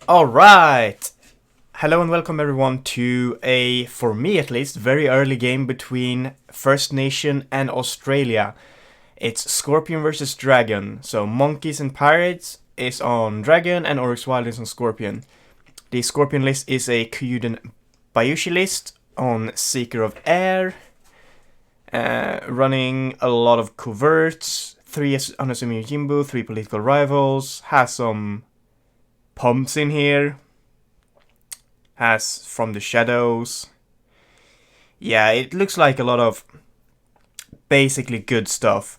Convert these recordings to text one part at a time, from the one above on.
Alright! Hello and welcome everyone to a, for me at least, very early game between FirstNation and Australia. It's Scorpion versus Dragon. So Monkeys and Pirates is on Dragon and OryxWild is on Scorpion. The Scorpion list is a Kyuden Bayushi list on Seeker of Air, running a lot of coverts, 3 unassuming Jimbo, 3 political rivals, has some pumps in here, has From the Shadows. Yeah, it looks like a lot of basically good stuff.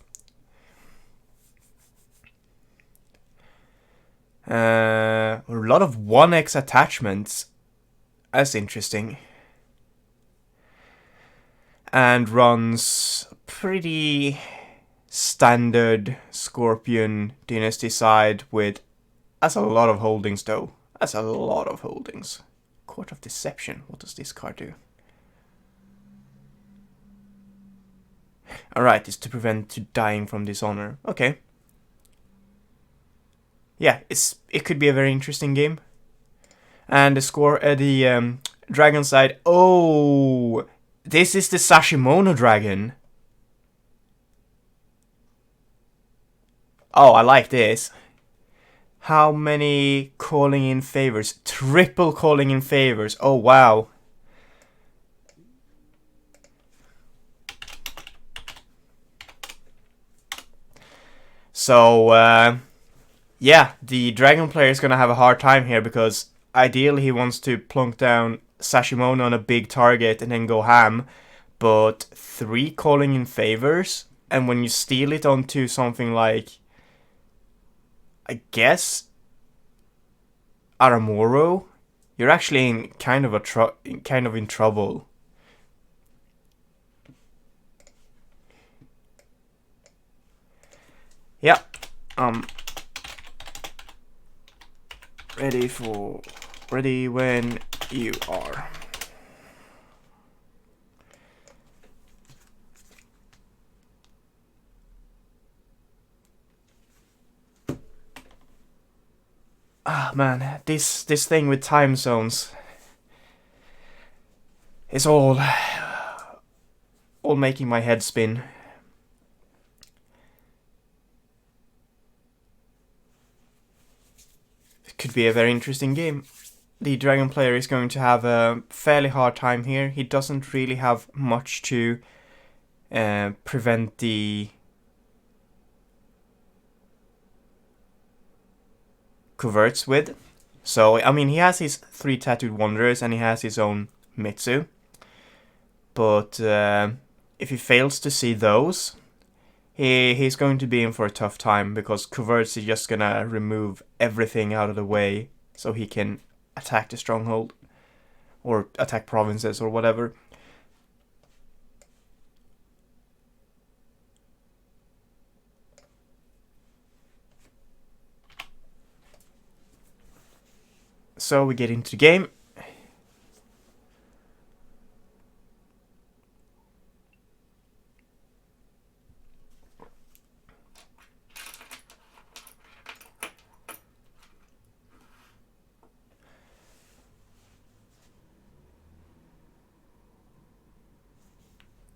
A lot of 1x attachments. That's interesting. And runs pretty standard Scorpion Dynasty side with... That's a lot of holdings though. That's a lot of holdings. Court of Deception. What does this card do? Alright, it's to prevent to dying from dishonor. Okay. Yeah, it could be a very interesting game. And the dragon side. Oh, this is the Sashimono dragon. Oh, I like this. How many calling in favors? Triple calling in favors. Oh, wow. So, yeah, the dragon player is going to have a hard time here because ideally he wants to plunk down Sashimono on a big target and then go ham. But 3 calling in favors, and when you steal it onto something like, I guess, Aramoro, you're actually in kind of in trouble. Yeah. Ready when you are. Ah, man, this thing with time zones is all making my head spin. It could be a very interesting game. The dragon player is going to have a fairly hard time here. He doesn't really have much to prevent the coverts with. So, I mean, he has his 3 Tattooed Wanderers and he has his own Mitsu. But if he fails to see those, he's going to be in for a tough time because coverts is just gonna remove everything out of the way so he can attack the stronghold or attack provinces or whatever. So we get into the game.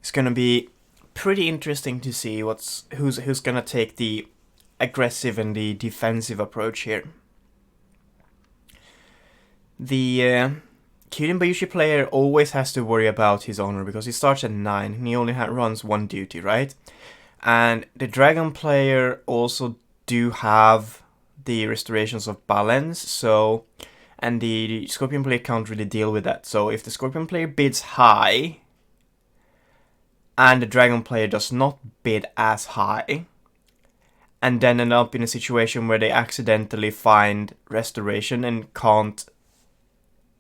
It's gonna be pretty interesting to see who's gonna take the aggressive and the defensive approach here. The Kyuden Bayushi player always has to worry about his honor because he starts at 9 and he only runs 1 duty, right? And the dragon player also do have the restorations of balance, so, and the Scorpion player can't really deal with that. So if the Scorpion player bids high and the dragon player does not bid as high, and then end up in a situation where they accidentally find restoration and can't,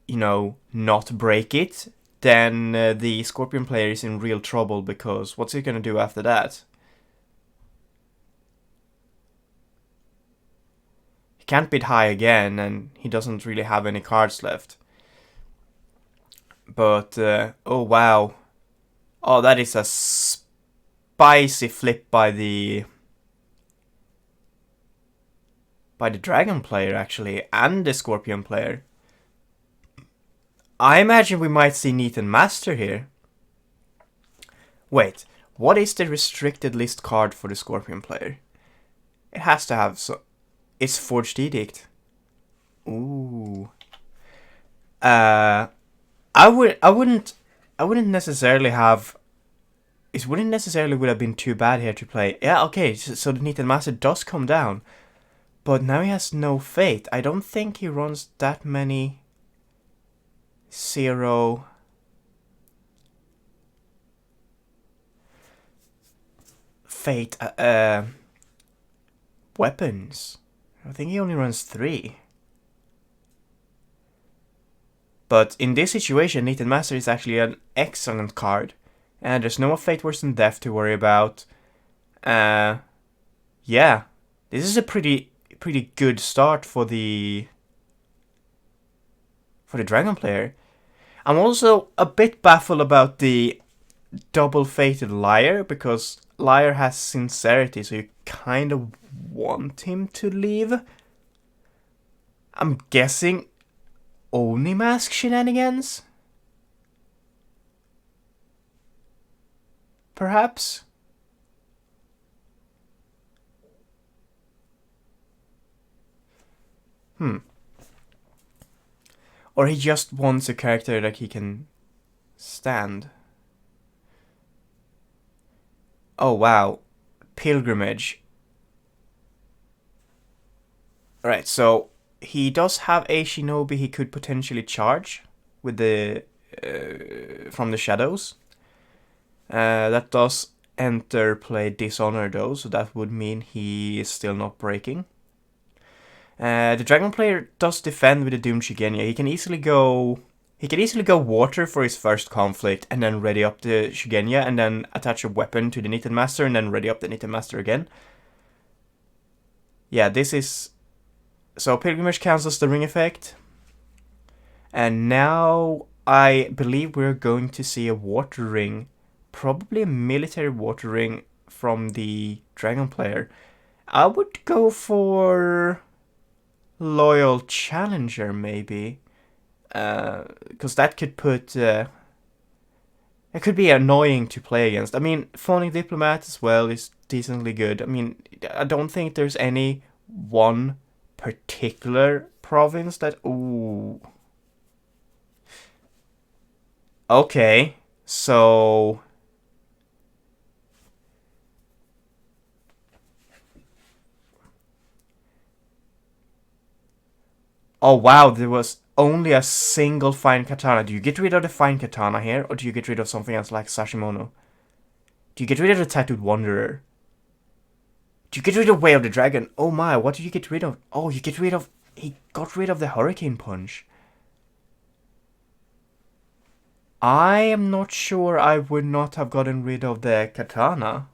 you know, not break it, then the Scorpion player is in real trouble because what's he gonna do after that? He can't bid high again and he doesn't really have any cards left. But, oh wow. Oh, that is a spicy flip by the by the Dragon player, actually, and the Scorpion player. I imagine we might see Neaten Master here. Wait, what is the restricted list card for the Scorpion player? It has to have It's Forged Edict. Ooh. I wouldn't necessarily have. It wouldn't necessarily would have been too bad here to play. Yeah, okay, so the Neaten Master does come down. But now he has no fate. I don't think he runs that many 0 fate weapons. I think he only runs 3. But in this situation, Neaten Master is actually an excellent card. And there's no more Fate Worse Than Death to worry about. Yeah. This is a pretty good start for the Dragon player. I'm also a bit baffled about the double fated Liar, because Liar has sincerity, so you kind of want him to leave. I'm guessing Oni Mask shenanigans? Perhaps? Or he just wants a character that he can stand. Oh wow. Pilgrimage. Alright, so he does have a shinobi he could potentially charge with the from the shadows. That does enter play Dishonor though, so that would mean he is still not breaking. The Dragon player does defend with the Doom Shigenya. He can easily go water for his first conflict and then ready up the Shigenya and then attach a weapon to the Neaten Master and then ready up the Neaten Master again. Yeah, this is... So Pilgrimage cancels the ring effect. And now I believe we're going to see a water ring. Probably a military water ring from the Dragon player. I would go for Loyal Challenger, maybe. Because that could put... it could be annoying to play against. I mean, Phonic Diplomat as well is decently good. I mean, I don't think there's any one particular province that... Ooh. Okay, so... Oh wow, there was only a single fine katana. Do you get rid of the fine katana here, or do you get rid of something else like Sashimono? Do you get rid of the Tattooed Wanderer? Do you get rid of Way of the Dragon? Oh my, what did you get rid of? Oh, you get rid of... He got rid of the Hurricane Punch. I am not sure I would not have gotten rid of the katana.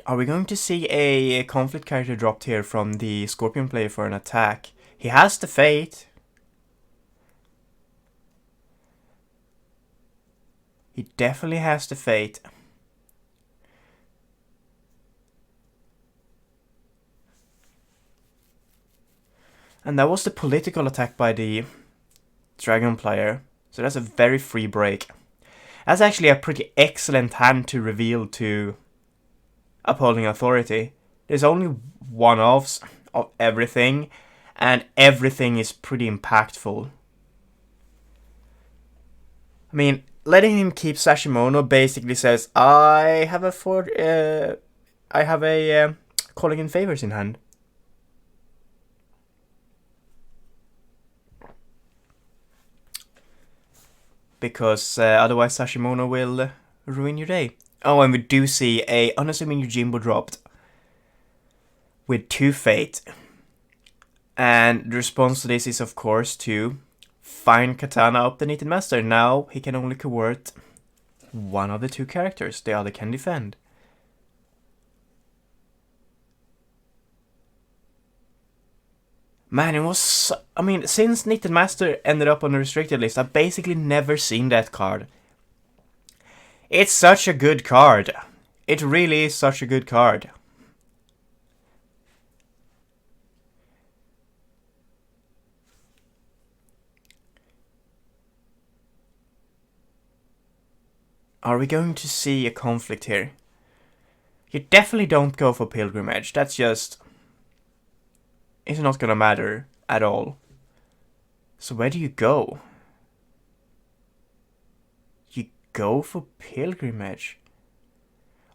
Are we going to see a conflict character dropped here from the Scorpion player for an attack? He has the Fate. He definitely has the Fate. And that was the political attack by the Dragon player. So that's a very free break. That's actually a pretty excellent hand to reveal to Upholding Authority. There's only one-offs of everything, and everything is pretty impactful. I mean, letting him keep Sashimono basically says, I have a Calling in Favors in hand. Because otherwise Sashimono will ruin your day. Oh, and we do see a unassuming Yojimbo dropped with 2 Fate. And the response to this is, of course, to fine Katana up the Neaten Master. Now he can only convert one of the 2 characters. The other can defend. Man, it was... I mean, since Neaten Master ended up on the restricted list, I've basically never seen that card. It's such a good card. It really is such a good card. Are we going to see a conflict here? You definitely don't go for Pilgrimage. That's just... it's not gonna matter at all. So where do you go? You go for Pilgrimage.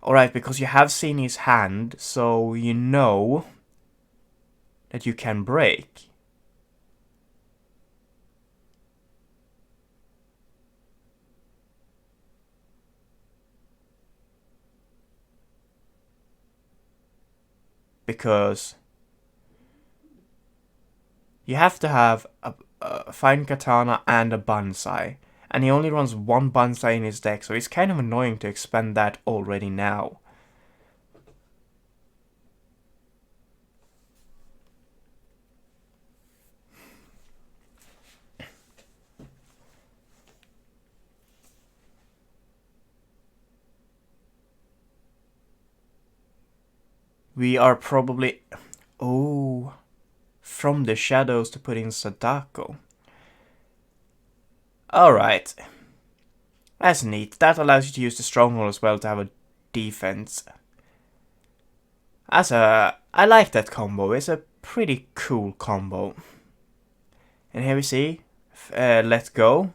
Alright, because you have seen his hand, so you know that you can break. Because you have to have a fine katana and a bonsai. And he only runs one bonsai in his deck, so it's kind of annoying to expend that already now. We are probably... oh... from the shadows to put in Sadako. Alright. That's neat. That allows you to use the stronghold as well to have a defense. I like that combo. It's a pretty cool combo. And here we see, let go.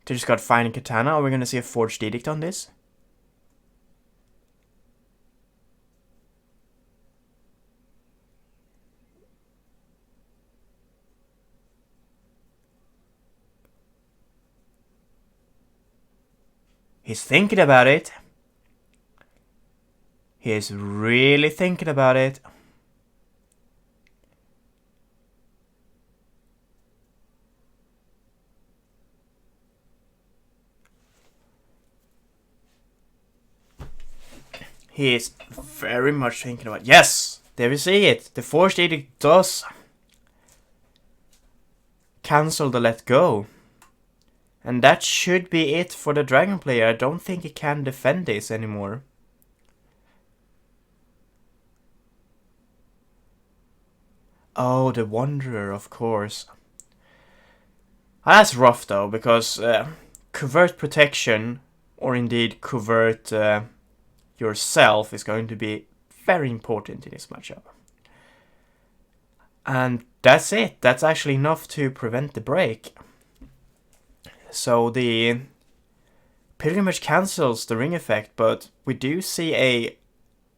They just got Finding Katana. Are we going to see a Forged Edict on this? He's thinking about it. He's really thinking about it. He is very much thinking about it. Yes! There we see it. The Forged Edict does cancel the let go. And that should be it for the dragon player. I don't think he can defend this anymore. Oh, the Wanderer, of course. That's rough though, because covert protection, or indeed covert yourself, is going to be very important in this matchup. And that's it. That's actually enough to prevent the break. So the Pilgrimage cancels the ring effect, but we do see a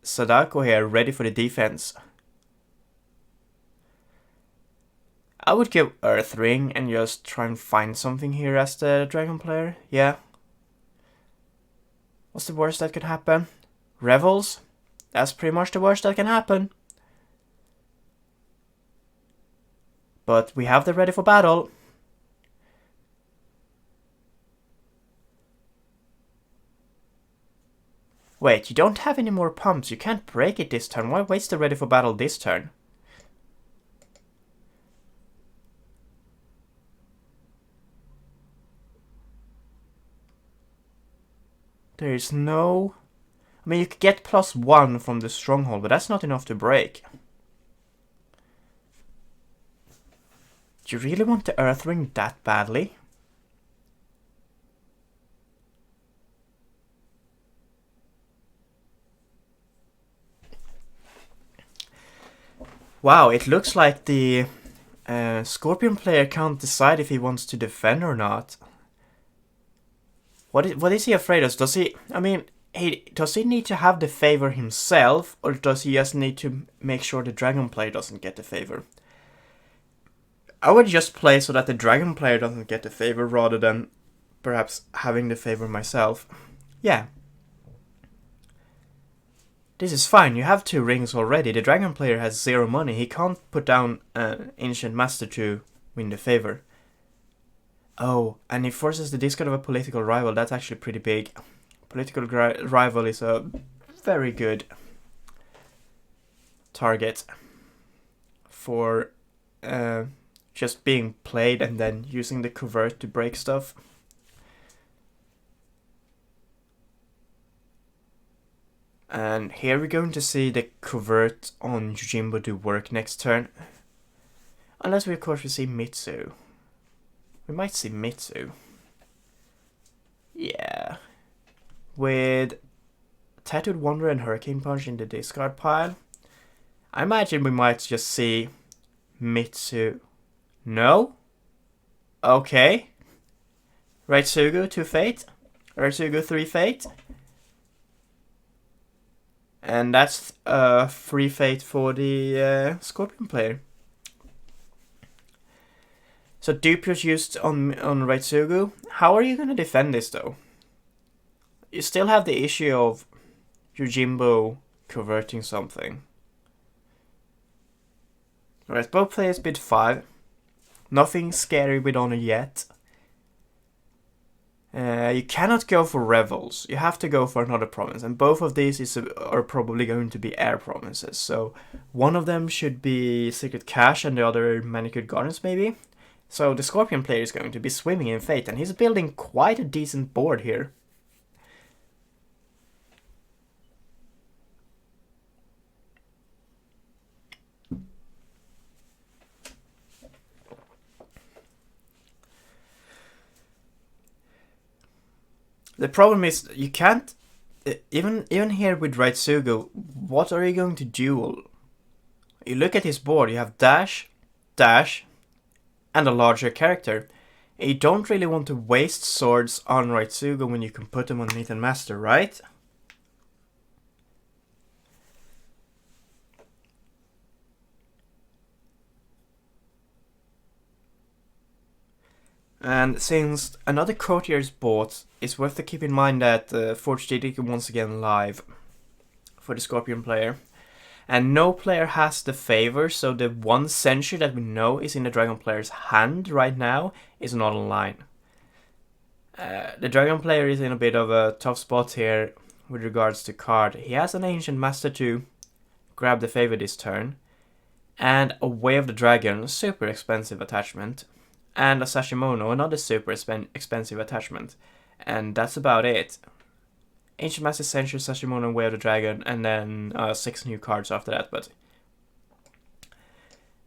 Sadako here ready for the defense. I would give Earth Ring and just try and find something here as the dragon player. Yeah. What's the worst that could happen? Revels? That's pretty much the worst that can happen. But we have the ready for battle. Wait, you don't have any more pumps. You can't break it this turn. Why waste the ready for battle this turn? There is no... I mean, you could get +1 from the stronghold, but that's not enough to break. Do you really want the Earth Ring that badly? Wow, it looks like the Scorpion player can't decide if he wants to defend or not. What is he afraid of? Does he... I mean, does he need to have the favor himself, or does he just need to make sure the dragon player doesn't get the favor? I would just play so that the dragon player doesn't get the favor rather than perhaps having the favor myself. Yeah. This is fine, you have 2 rings already. The dragon player has 0 money. He can't put down an Ancient Master to win the favor. Oh, and he forces the discard of a political rival. That's actually pretty big. Political rival is a very good target for just being played and then using the covert to break stuff. And here we're going to see the covert on Yojimbo do work next turn. Unless we, of course, we see Mitsu. We might see Mitsu. Yeah. With Tattooed Wanderer and Hurricane Punch in the discard pile, I imagine we might just see Mitsu. No? Okay. Raitsugu 2 Fate. Raitsugu 3 Fate. And that's free Fate for the Scorpion player. So Dupios used on Raitsugu. How are you going to defend this though? You still have the issue of Yojimbo converting something. Alright, both players bid 5. Nothing scary with honor yet. You cannot go for Revels. You have to go for another province. And both of these are probably going to be air provinces. So one of them should be Secret Cache and the other Manicured Gardens maybe. So the Scorpion player is going to be swimming in fate. And he's building quite a decent board here. The problem is you can't even here with Raitsugu. What are you going to duel? You look at his board. You have dash, dash, and a larger character. You don't really want to waste swords on Raitsugu when you can put them on Nathan Master, right? And since another courtier is bought, it's worth to keep in mind that Forge Didic once again live for the Scorpion player. And no player has the favor, so the one censure that we know is in the Dragon player's hand right now is not online. The Dragon player is in a bit of a tough spot here with regards to card. He has an Ancient Master to grab the favor this turn, and a Way of the Dragon, super expensive attachment. And a Sashimono, another super expensive attachment. And that's about it. Ancient Master Censure, Sashimono, and Way of the Dragon, and then 6 new cards after that. But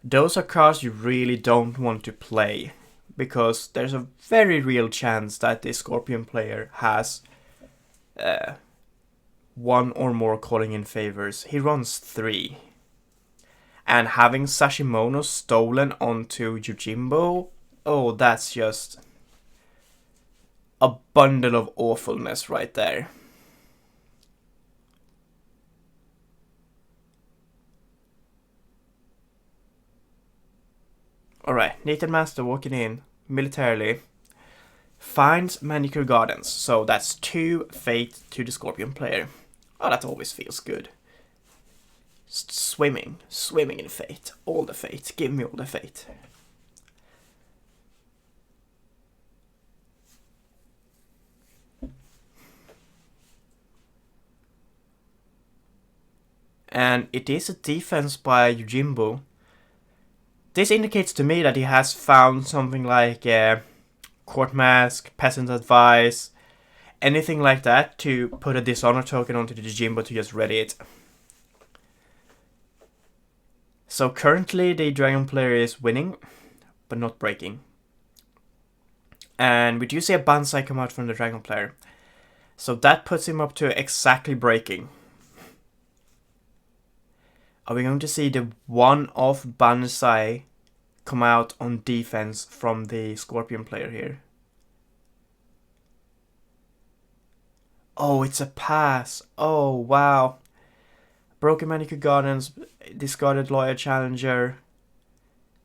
those are cards you really don't want to play, because there's a very real chance that the Scorpion player has one or more calling in favors. He runs 3. And having Sashimono stolen onto Yojimbo, oh, that's just a bundle of awfulness right there. Alright, Nathan Master walking in militarily finds Manicure Gardens, so that's 2 fate to the Scorpion player. Oh, that always feels good. Swimming in fate, all the fate, give me all the fate. And it is a defense by Yojimbo. This indicates to me that he has found something like Court Mask, Peasant Advice, anything like that to put a Dishonor token onto the Yojimbo to just ready it. So currently the Dragon player is winning, but not breaking. And we do see a Banzai come out from the Dragon player. So that puts him up to exactly breaking. Are we going to see the one-off Banzai come out on defense from the Scorpion player here? Oh, it's a pass. Oh, wow. Broken Manicure Gardens, discarded Lawyer Challenger.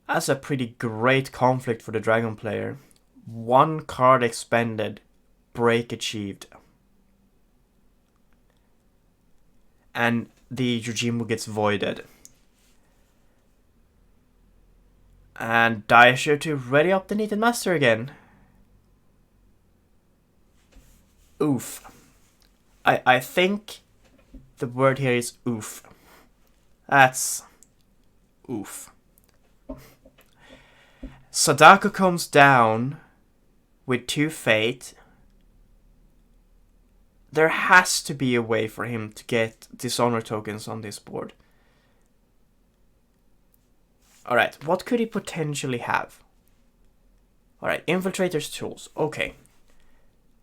That's a pretty great conflict for the Dragon player. 1 card expended, break achieved. And the Yojimbo gets voided. And Daisho to ready up the Nathan Master again. Oof. I think the word here is oof. That's oof. Sadako comes down with 2 fate. there has to be a way for him to get dishonor tokens on this board. Alright, what could he potentially have? Alright, Infiltrator's Tools. Okay.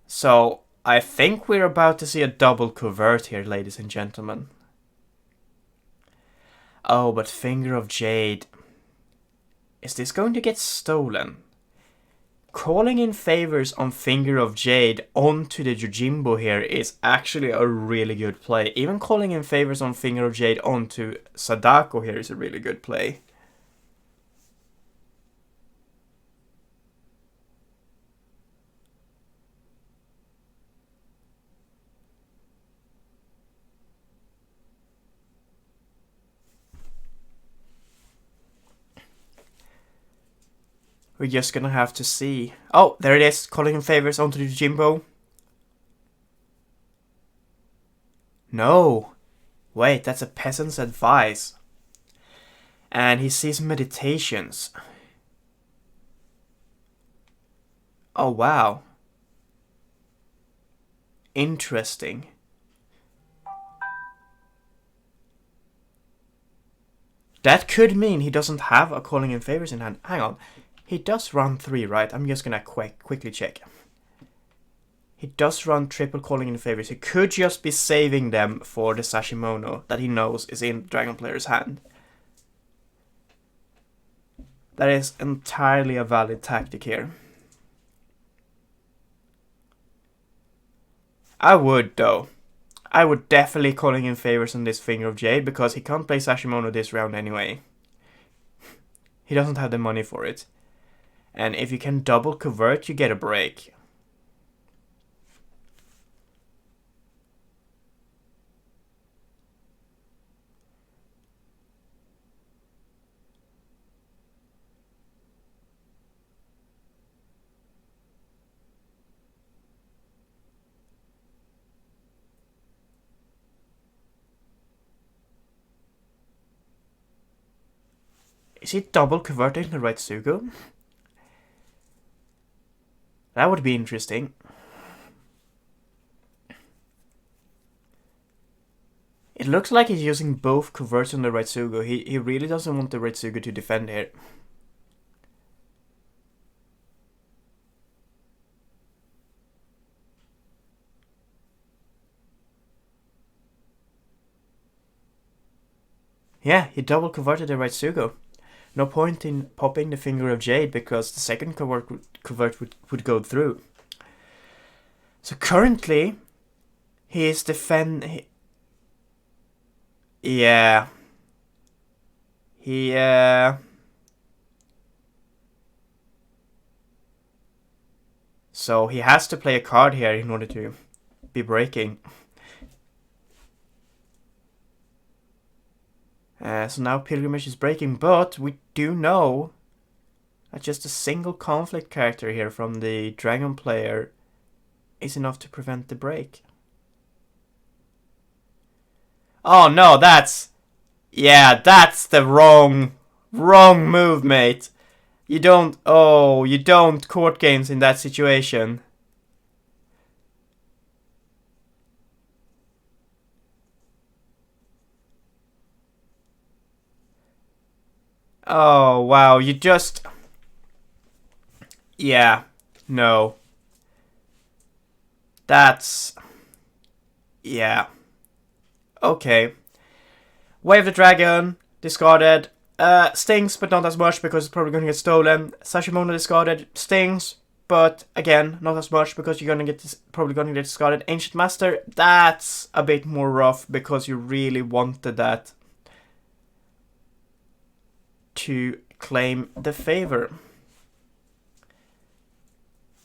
So, I think we're about to see a double covert here, ladies and gentlemen. Oh, but Finger of Jade. Is this going to get stolen? Calling in favors on Finger of Jade onto the Yojimbo here is actually a really good play. Even calling in favors on Finger of Jade onto Sadako here is a really good play. We're just gonna have to see. Oh, there it is. Calling in favors onto the Jimbo. No. Wait, that's a peasant's advice. And he sees meditations. Oh, wow. Interesting. That could mean he doesn't have a calling in favors in hand. Hang on. He does run 3, right? I'm just gonna quickly check. He does run triple calling in favors. He could just be saving them for the Sashimono that he knows is in Dragon Player's hand. That is entirely a valid tactic here. I would, though. I would definitely calling in favors on this Finger of Jade because he can't play Sashimono this round anyway. He doesn't have the money for it. And if you can double convert, you get a break. Is he double converting the right Sugo? That would be interesting. It looks like he's using both converts on the right Sugo. He really doesn't want the right Sugo to defend here. Yeah, he double converted the right Sugo. No point in popping the Finger of Jade because the second convert would go through. So currently, he is yeah. So he has to play a card here in order to be breaking. So now Pilgrimage is breaking, but we do know that just a single conflict character here from the Dragon player is enough to prevent the break. Oh no, that's the wrong move, mate. You don't court games in that situation. Oh, wow, you just... Yeah, no. That's... Yeah. Okay. Wave the Dragon, discarded. Stings, but not as much because it's probably going to get stolen. Sashimono discarded, stings, but again, not as much because you're going to get probably going to get discarded. Ancient Master, that's a bit more rough because you really wanted that to claim the favor.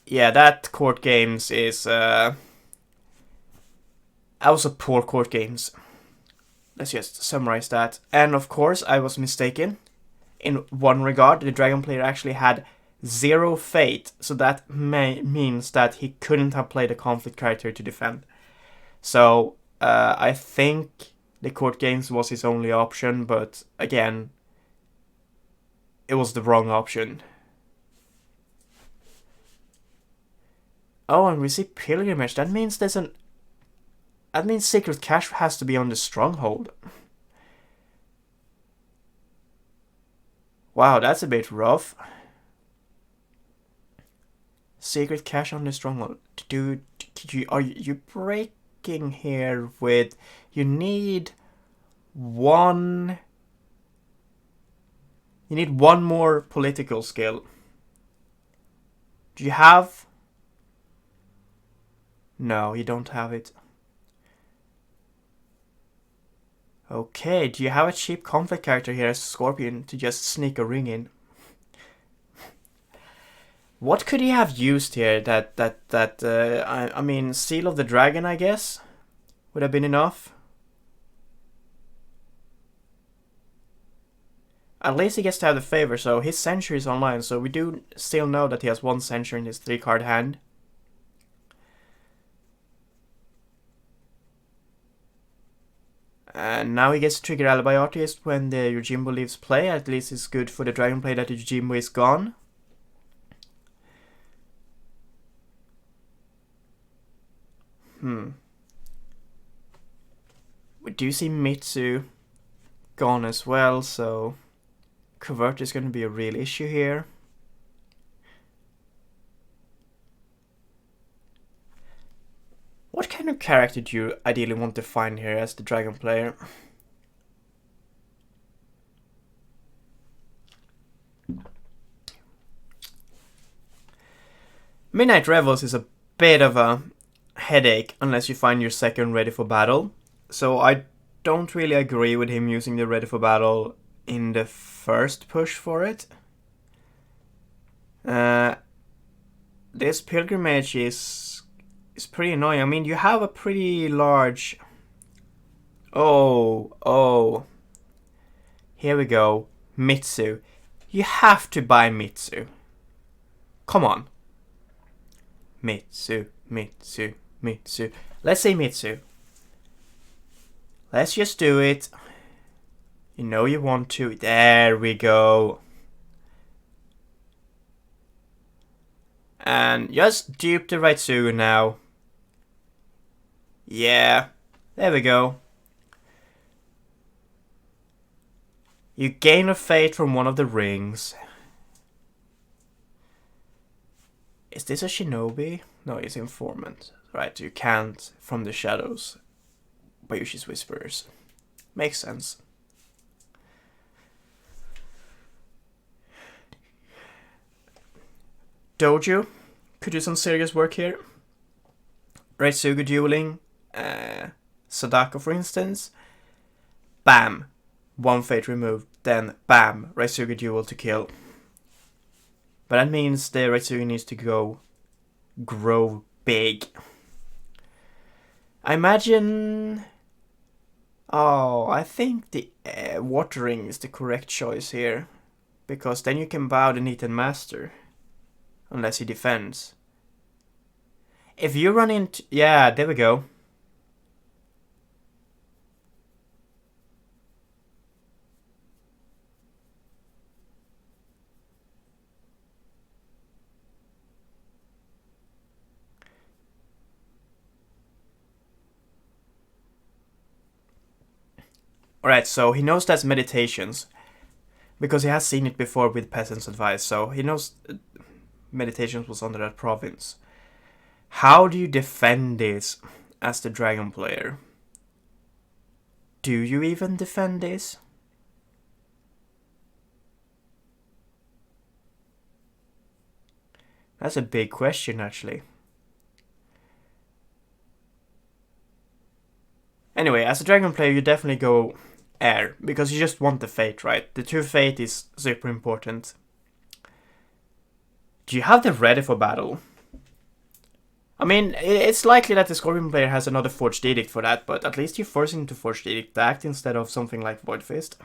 Yeah, that court games is also poor court games. Let's just summarize that. And of course, I was mistaken. In one regard, the Dragon player actually had 0 fate, so that means that he couldn't have played a conflict character to defend. So, I think the court games was his only option, but again, it was the wrong option. Oh, and we see Pilgrimage. That means there's an That means secret cache has to be on the stronghold. Wow, that's a bit rough. Secret cache on the stronghold. Dude, are you breaking here with... You need one... You need one more political skill. Do you have... No, you don't have it. Okay, do you have a cheap conflict character here as Scorpion to just sneak a ring in? What could he have used here I mean, Seal of the Dragon, I guess? Would have been enough? At least he gets to have the favor, so his Century is online, so we do still know that he has one Century in his 3-card hand. And now he gets to trigger Alibi Artist when the Yojimbo leaves play. At least it's good for the Dragon play that the Yojimbo is gone. We do see Mitsu gone as well, so Covert is going to be a real issue here. What kind of character do you ideally want to find here as the Dragon player? Midnight Revels is a bit of a headache unless you find your second ready for battle. So I don't really agree with him using the ready for battle in the first push for it. This pilgrimage is pretty annoying. I mean, you have a pretty large... Oh. Here we go. Mitsu. You have to buy Mitsu. Come on. Mitsu. Let's say Mitsu. Let's just do it. You know you want to. There we go. And just dupe the Raitsugu now. Yeah. There we go. You gain a fate from one of the rings. Is this a shinobi? No, it's informant. Right, you can't from the shadows. Bayushi's Whisperers. Makes sense. Dojo could do some serious work here. Raitsugu dueling. Sadako, for instance. Bam. One fate removed. Then bam. Raitsugu duel to kill. But that means the Raitsugu needs to grow big. I imagine... Oh, I think the watering is the correct choice here. Because then you can bow the Neaten Master. Unless he defends. If you run into... Yeah, there we go. Alright, so he knows that's meditations. Because he has seen it before with Peasant's Advice. So he knows meditations was under that province. How do you defend this as the Dragon player? Do you even defend this? That's a big question, actually. Anyway, as a Dragon player, you definitely go air, because you just want the fate, right? The 2 fate is super important. Do you have the ready for battle? I mean, it's likely that the Scorpion player has another Forged Edict for that, but at least you're forcing him to Forged Edict act instead of something like Void Fist.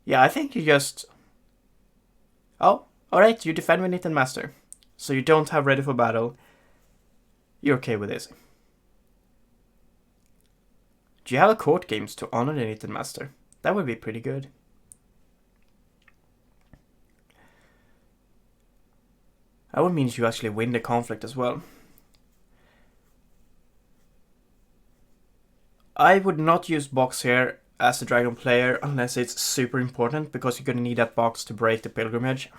Yeah, I think you just... Oh, alright, you defend with Neaten Master. So you don't have ready for battle. You're okay with this. Do you have a court games to honor the Neaten Master? That would be pretty good. That would mean you actually win the conflict as well. I would not use box here as a dragon player unless it's super important, because you're gonna need that box to break the pilgrimage.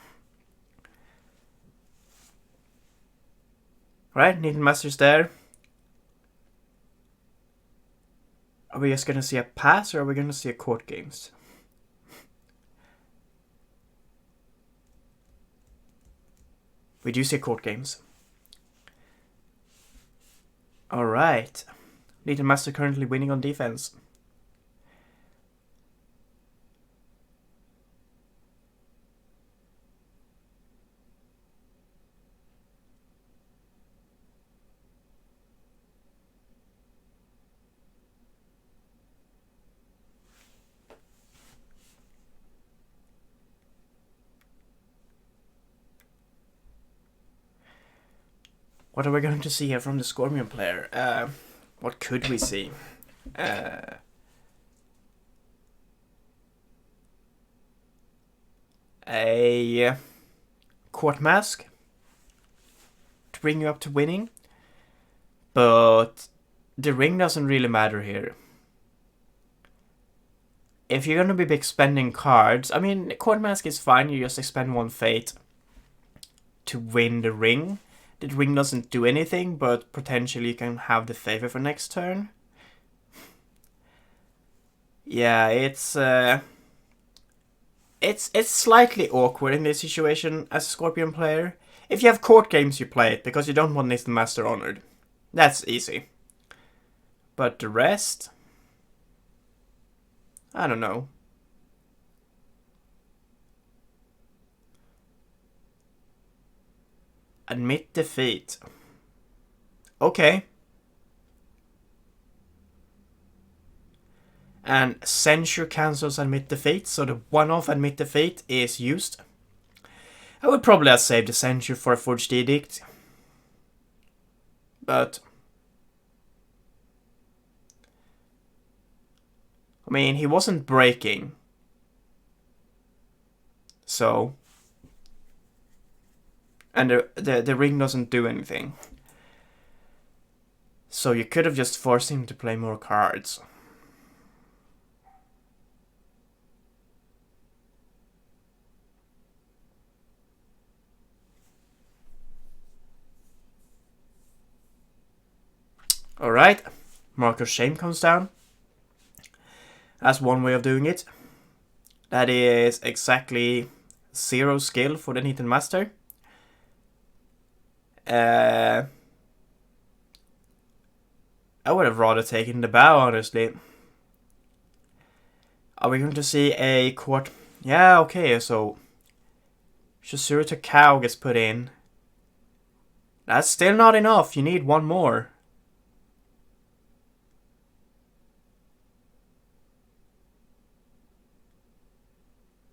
Right, Nathan Master's there. Are we just gonna see a pass, or are we gonna see a court games? We do see court games. Alright. Nathan Master currently winning on defense. What are we going to see here from the Scorpion player? What could we see? A court mask to bring you up to winning, but the ring doesn't really matter here. If you're gonna be expending cards, I mean, court mask is fine. You just expend one fate to win the ring. The ring doesn't do anything, but potentially you can have the favor for next turn. Yeah, it's slightly awkward in this situation as a Scorpion player. If you have court games, you play it because you don't want Nathan Master honored. That's easy. But the rest, I don't know. Admit defeat. Okay. And censure cancels admit defeat, so the one-off admit defeat is used. I would probably have saved the censure for a Forged Edict. But I mean, he wasn't breaking. So, and the ring doesn't do anything. So you could have just forced him to play more cards. Alright, Mark of Shame comes down. That's one way of doing it. That is exactly 0 skill for the Nathan Master. I would have rather taken the bow, honestly. Are we going to see a court? Yeah, okay, so Shazura to Cow gets put in. That's still not enough. You need one more.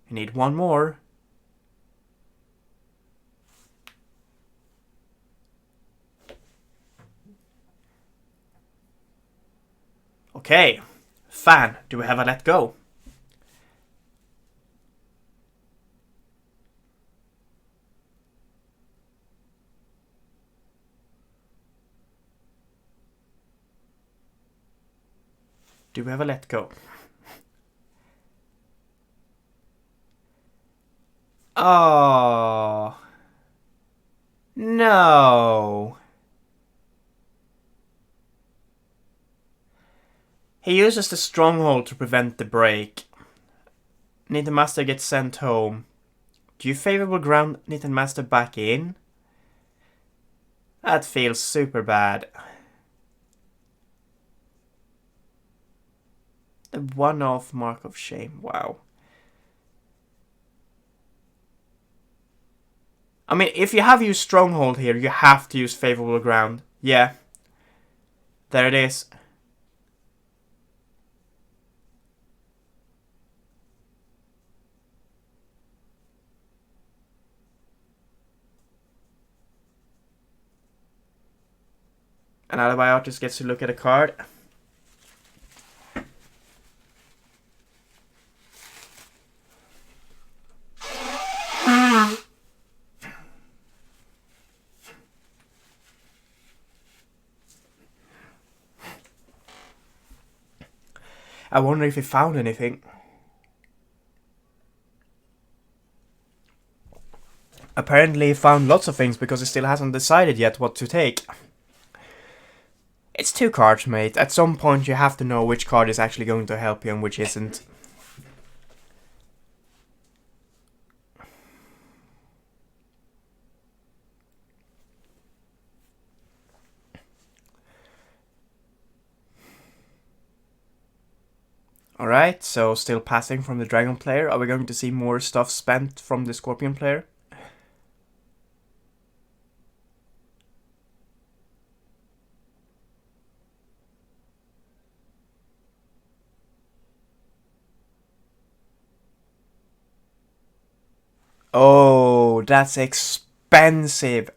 You need one more. Okay. Fan, do we have a let go? Do we have a let go? Oh. No. He uses the stronghold to prevent the break. Nathan Master gets sent home. Do you favorable ground Nathan Master back in? That feels super bad. The one-off Mark of Shame. Wow. I mean, if you have used Stronghold here, you have to use favorable ground. Yeah. There it is. An alibi artist gets to look at a card. I wonder if he found anything. Apparently he found lots of things because he still hasn't decided yet what to take. It's 2 cards, mate. At some point you have to know which card is actually going to help you and which isn't. Alright, so still passing from the Dragon player. Are we going to see more stuff spent from the Scorpion player? Oh, that's expensive.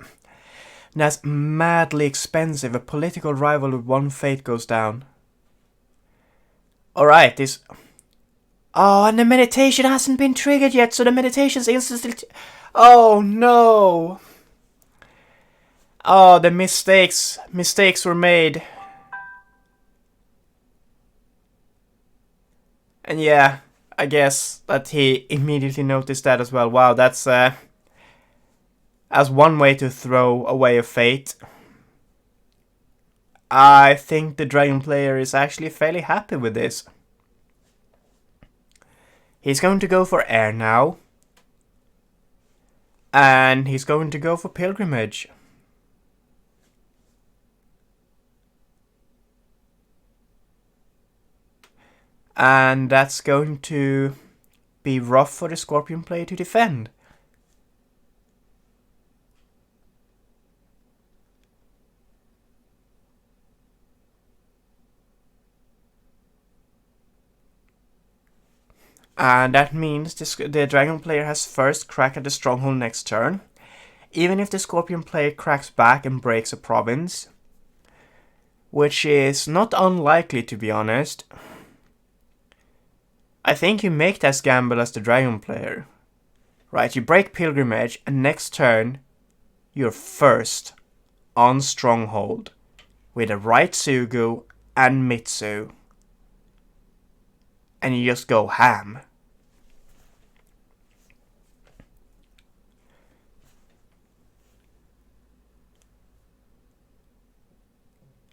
That's madly expensive. A political rival with 1 fate goes down. Alright, this... Oh, and the meditation hasn't been triggered yet, so the meditation's instantly... Oh, no. Oh, the mistakes. Mistakes were made. And yeah, I guess that he immediately noticed that as well. Wow, that's one way to throw away a fate. I think the Dragon player is actually fairly happy with this. He's going to go for air now. And he's going to go for pilgrimage. And that's going to be rough for the Scorpion player to defend. And that means the Dragon player has first crack at the stronghold next turn. Even if the Scorpion player cracks back and breaks a province, which is not unlikely, to be honest, I think you make that gamble as the Dragon player. Right, you break pilgrimage, and next turn you're first on stronghold with a right Sugu and Mitsu. And you just go ham.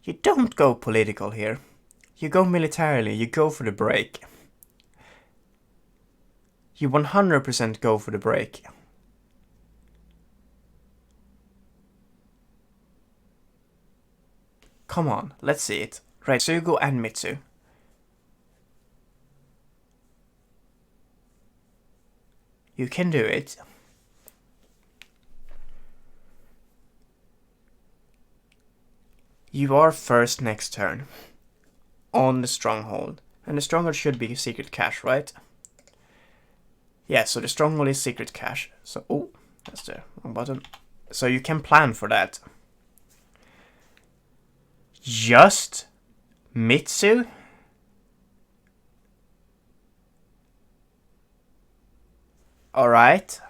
You don't go political here. You go militarily, you go for the break. You 100% go for the break. Come on, let's see it. Right, Sugu and Mitsu. You can do it. You are first next turn on the stronghold. And the stronghold should be secret cache, right? Yeah, so the stronghold is secret cache. So, oh, that's the wrong button. So you can plan for that. Just Mitsu? Alright.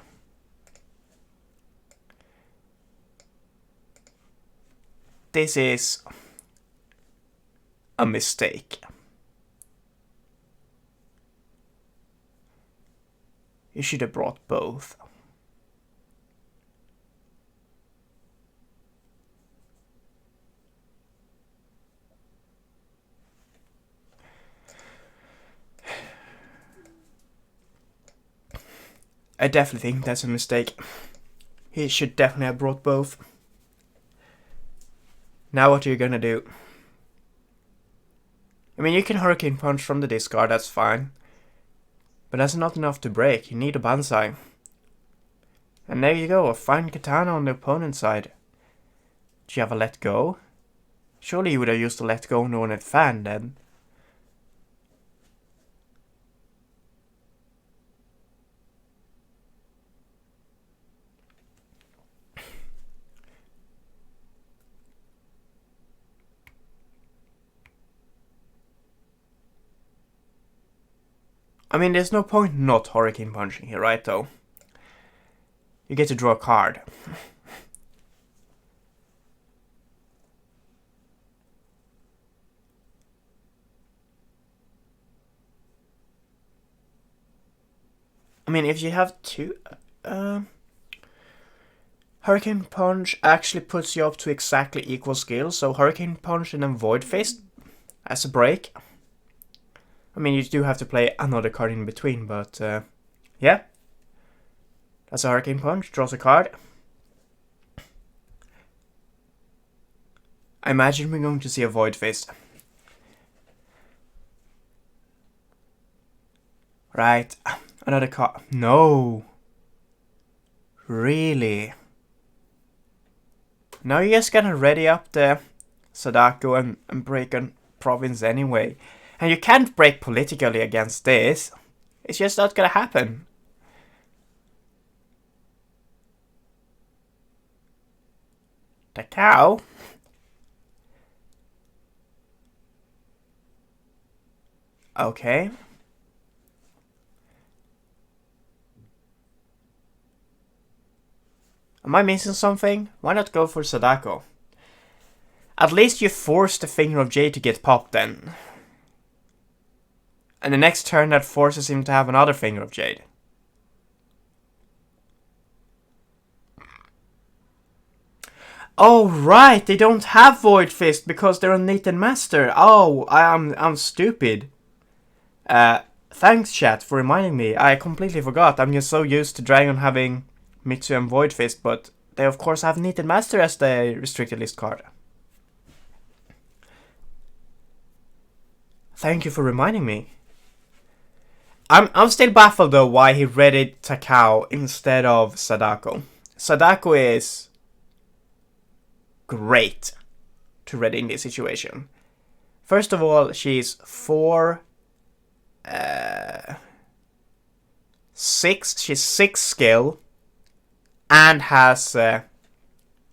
This is a mistake. You should have brought both. I definitely think that's a mistake. He should definitely have brought both. Now what are you gonna do? I mean, you can Hurricane Punch from the discard, that's fine. But that's not enough to break, you need a Banzai. And there you go, a fine Katana on the opponent's side. Do you have a Let Go? Surely you would have used a Let Go knowing it fan then. I mean, there's no point not Hurricane Punching here, right, though? You get to draw a card. I mean, if you have two... Hurricane Punch actually puts you up to exactly equal skill, so Hurricane Punch and then Void Fist as a break. I mean, you do have to play another card in between, but yeah. That's a Hurricane Punch, draws a card. I imagine we're going to see a Void Fist. Right, another card. No! Really? Now you're just gonna ready up the Sadako and break a province anyway. And you can't break politically against this. It's just not gonna happen. The cow? Okay. Am I missing something? Why not go for Sadako? At least you force the Finger of Jade to get popped then. And the next turn that forces him to have another Finger of Jade. Oh right, they don't have Void Fist because they're on Nathan Master. Oh, I'm stupid. Thanks chat for reminding me. I completely forgot. I'm just so used to Dragon having Mitsu and Void Fist, but they of course have Nathan Master as the restricted list card. Thank you for reminding me. I'm still baffled though why he readied Takao instead of Sadako. Sadako is great to ready in this situation. First of all, she's 6 skill and has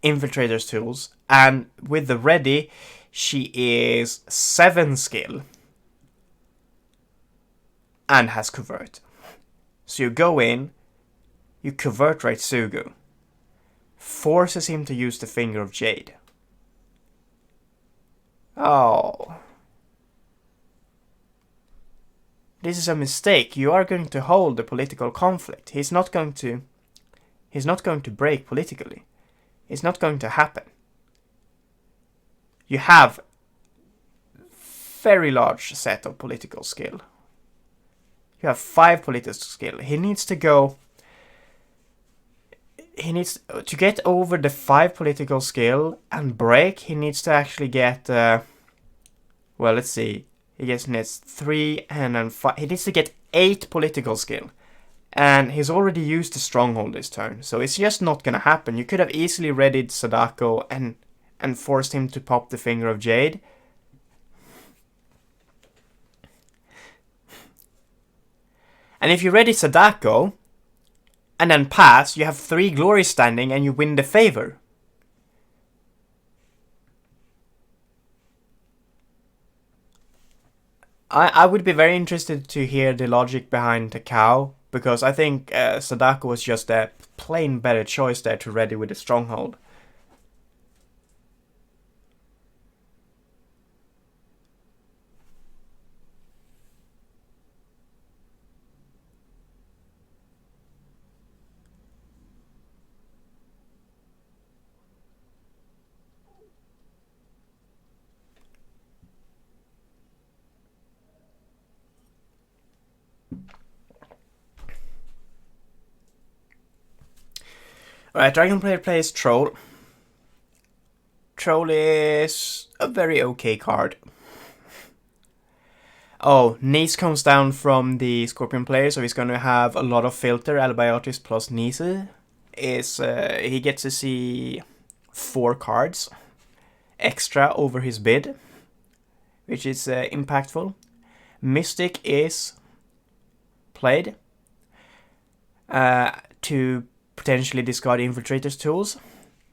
infiltrator's tools, and with the ready she is 7 skill and has convert. So you go in, you convert right Sugu, forces him to use the Finger of Jade. Oh. This is a mistake. You are going to hold the political conflict. He's not going to break politically. It's not going to happen. You have very large set of political skill. You have 5 political skill. He needs to get over the 5 political skill and break. He needs to actually get well, let's see. He needs 3 and then 5. He needs to get 8 political skill. And he's already used the stronghold this turn, so it's just not gonna happen. You could have easily readied Sadako and forced him to pop the Finger of Jade. And if you ready Sadako and then pass, you have 3 glory standing and you win the favor. I would be very interested to hear the logic behind the cow, because I think Sadako was just a plain better choice there to ready with the stronghold. Alright, Dragon player plays Troll. Troll is a very okay card. Oh, Nice comes down from the Scorpion player, so he's going to have a lot of filter. Albiotis plus Nice is he gets to see 4 cards extra over his bid, which is impactful. Mystic is played to potentially discard Infiltrator's tools.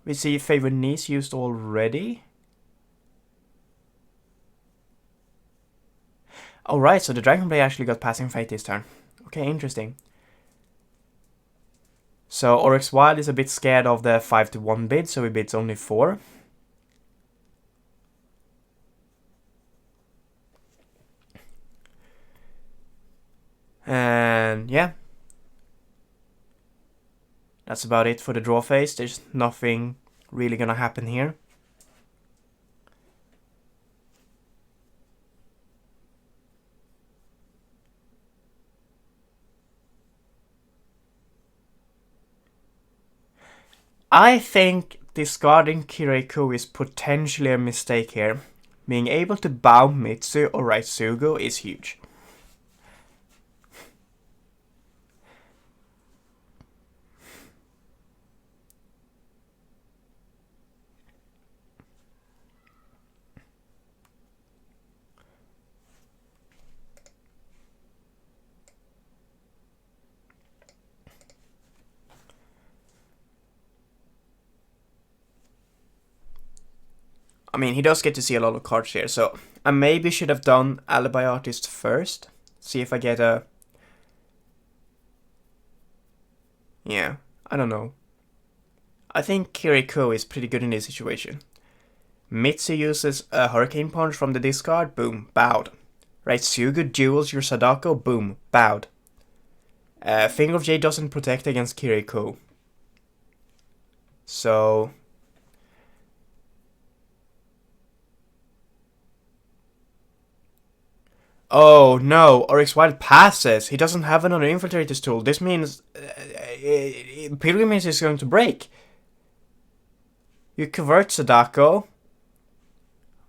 We see Favored Niece used already. Alright, so the Dragon player actually got Passing Fate this turn. Okay, interesting. So OryxWild is a bit scared of the 5-1 bid, so he bids only 4. And yeah. That's about it for the draw phase. There's nothing really gonna happen here. I think discarding Kiriko is potentially a mistake here. Being able to bow Mitsu or Raitsugu is huge. I mean, he does get to see a lot of cards here, so I maybe should have done Alibi Artist first. See if I get a... Yeah, I don't know. I think Kiriko is pretty good in this situation. Mitsu uses a Hurricane Punch from the discard, boom, bowed. Raitsugu duels your Sadako, boom, bowed. Finger of Jade doesn't protect against Kiriko. So... Oh no, OryxWild passes. He doesn't have another Infiltrator's tool. This means Pilgrimage is going to break. You convert Sadako.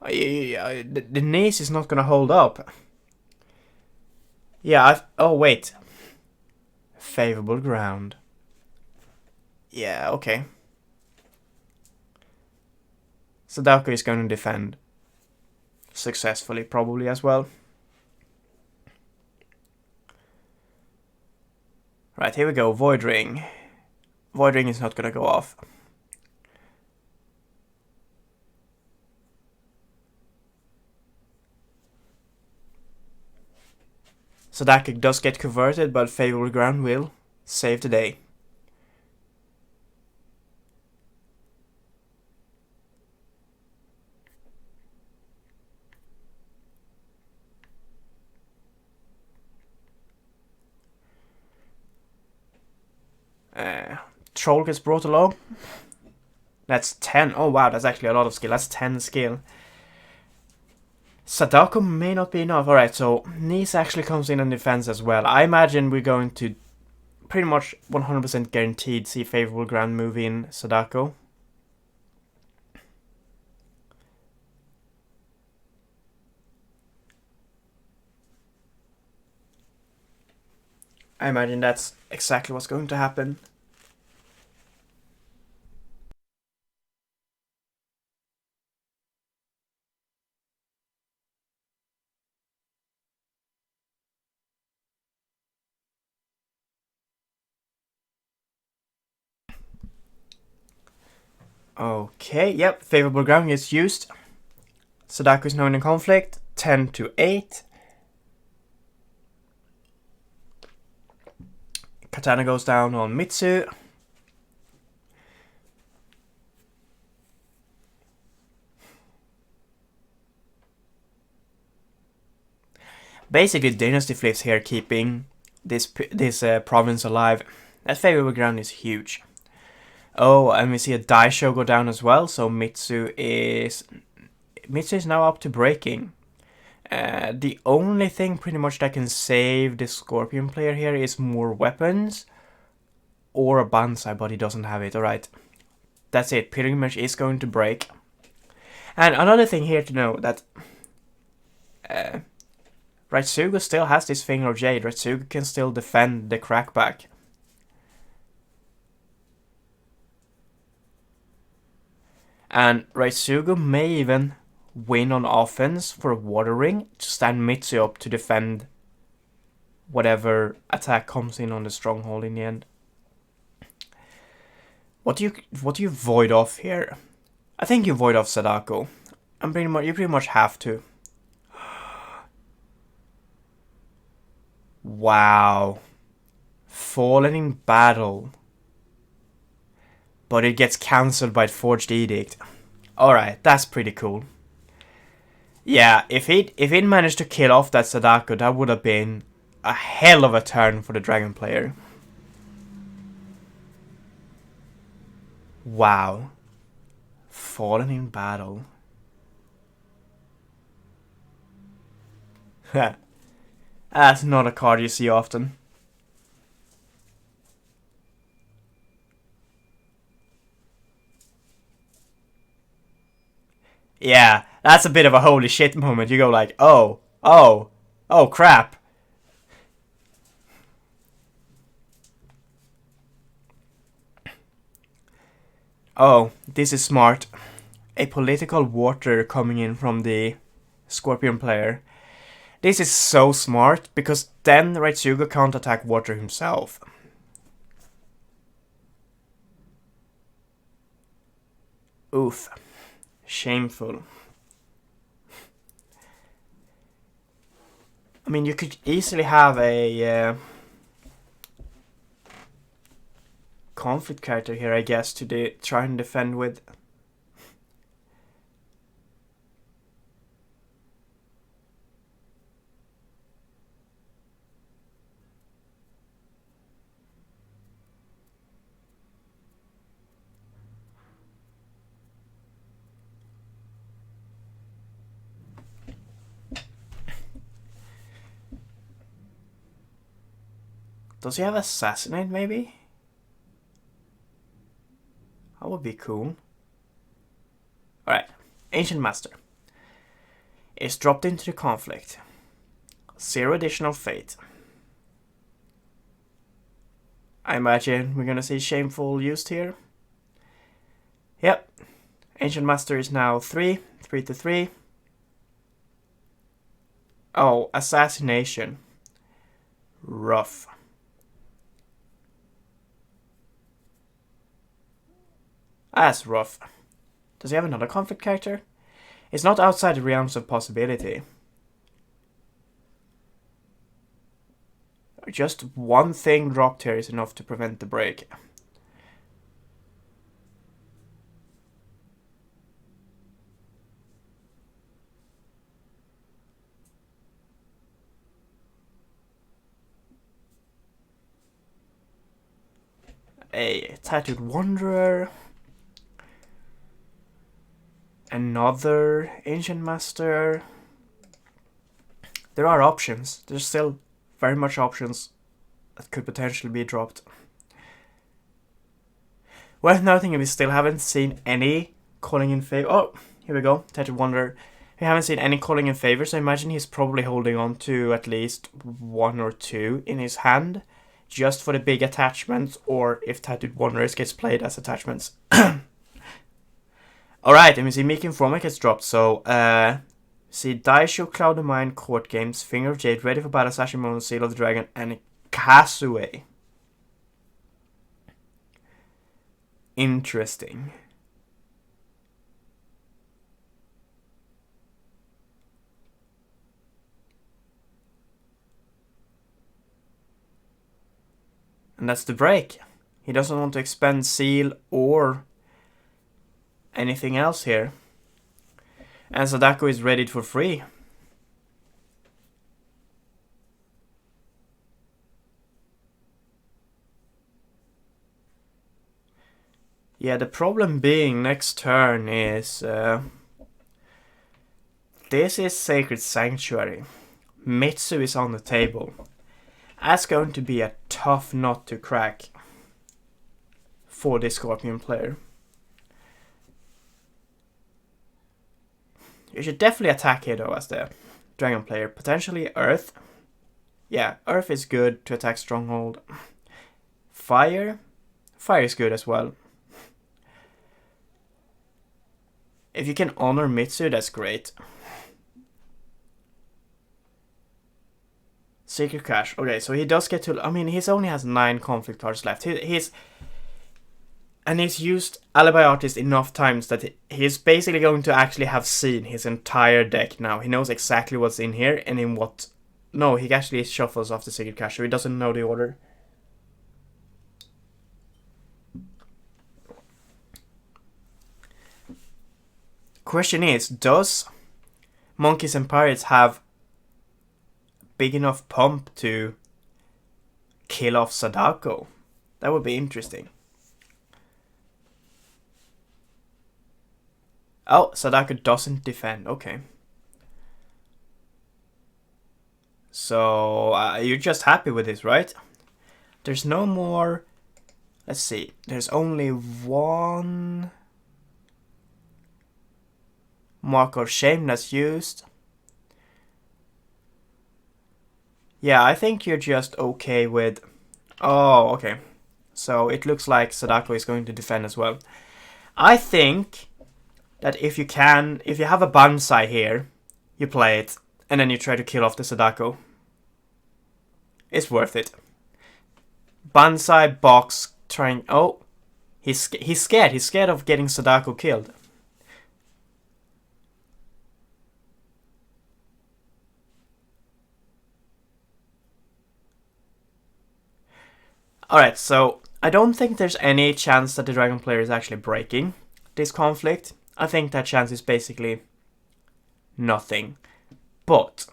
The knees is not going to hold up. Yeah, oh wait. Favorable ground. Yeah, okay. Sadako is going to defend. Successfully, probably, as well. Right, here we go, Void Ring. Void Ring is not gonna go off. Sadako does get converted, but Favorable Ground will save the day. Troll gets brought along. That's 10. Oh wow, that's actually a lot of skill. That's 10 skill. Sadako may not be enough. Alright, so Nice actually comes in and defends as well. I imagine we're going to pretty much 100% guaranteed see Favorable Ground move in Sadako. I imagine that's exactly what's going to happen. Okay, yep, Favorable Ground gets used. Sadako is now in a conflict. 10 to 8. Katana goes down on Mitsu. Basically, Dynasty flips here, keeping this province alive. That Favorable Ground is huge. Oh, and we see a Daisho go down as well, so Mitsu is now up to breaking. The only thing pretty much that can save the Scorpion player here is more weapons or a Banzai, but he doesn't have it. Alright, that's it. Pilgrimage is going to break. And another thing here to know that Raitsugu still has this Finger of Jade. Raitsugu can still defend the crackback. And Raitsugu may even win on offense for a Water Ring to stand Mitsu up to defend whatever attack comes in on the stronghold in the end. What do you void off here? I think you void off Sadako. You pretty much have to. Wow. Fallen in battle. But it gets cancelled by Forged Edict. Alright, that's pretty cool. Yeah, if he'd managed to kill off that Sadako, that would have been a hell of a turn for the Dragon player. Wow. Fallen in battle. That's not a card you see often. Yeah, that's a bit of a holy shit moment. You go like, oh, oh, oh crap. Oh, this is smart. A political water coming in from the Scorpion player. This is so smart, because then Raitsuga can't attack water himself. Oof. Shameful. I mean, you could easily have a conflict character here, I guess, to try and defend with. Does he have Assassinate, maybe? That would be cool. Alright, Ancient Master is dropped into the conflict. 0 additional fate. I imagine we're gonna see Shameful used here. Yep. Ancient Master is now 3 to 3. Oh, Assassination. Rough. That's rough. Does he have another conflict character? It's not outside the realms of possibility. Just one thing dropped here is enough to prevent the break. A Tattooed Wanderer. Another Ancient Master. There are options. There's still very much options that could potentially be dropped. Worth noting, we still haven't seen any calling in favor. Oh, here we go. Tattooed Wanderer. We haven't seen any calling in favor, so I imagine he's probably holding on to at least 1 or 2 in his hand, just for the big attachments, or if Tattooed Wanderers gets played as attachments. Alright, and we see Meek Informer gets dropped, so, see Daisho, Cloud of Mine, Court Games, Finger of Jade, Ready for Battle, Sashimono, Seal of the Dragon, and Kazue. Interesting. And that's the break. He doesn't want to expend Seal or anything else here. And Sadako is ready for free. Yeah, the problem being next turn is... this is Sacred Sanctuary. Mitsu is on the table. That's going to be a tough nut to crack for this Scorpion player. You should definitely attack here though as the Dragon player. Potentially Earth. Yeah, Earth is good to attack Stronghold. Fire? Fire is good as well. If you can honor Mitsu, that's great. Secret Cache. Okay, so he does get to... I mean, he only has 9 conflict cards left. And he's used Alibi Artist enough times that he's basically going to actually have seen his entire deck now. He knows exactly what's in here and in what... No, he actually shuffles off the Secret Cache, so he doesn't know the order. Question is, does Monkeys and Pirates have big enough pump to kill off Sadako? That would be interesting. Oh, Sadako doesn't defend. Okay. So, you're just happy with this, right? There's no more... Let's see. There's only one... mark of shame that's used. Yeah, I think you're just okay with... Oh, okay. So it looks like Sadako is going to defend as well. I think that if you have a Banzai here, you play it, and then you try to kill off the Sadako. It's worth it. Banzai box trying... Oh, he's scared. He's scared of getting Sadako killed. Alright, so I don't think there's any chance that the dragon player is actually breaking this conflict. I think that chance is basically nothing. But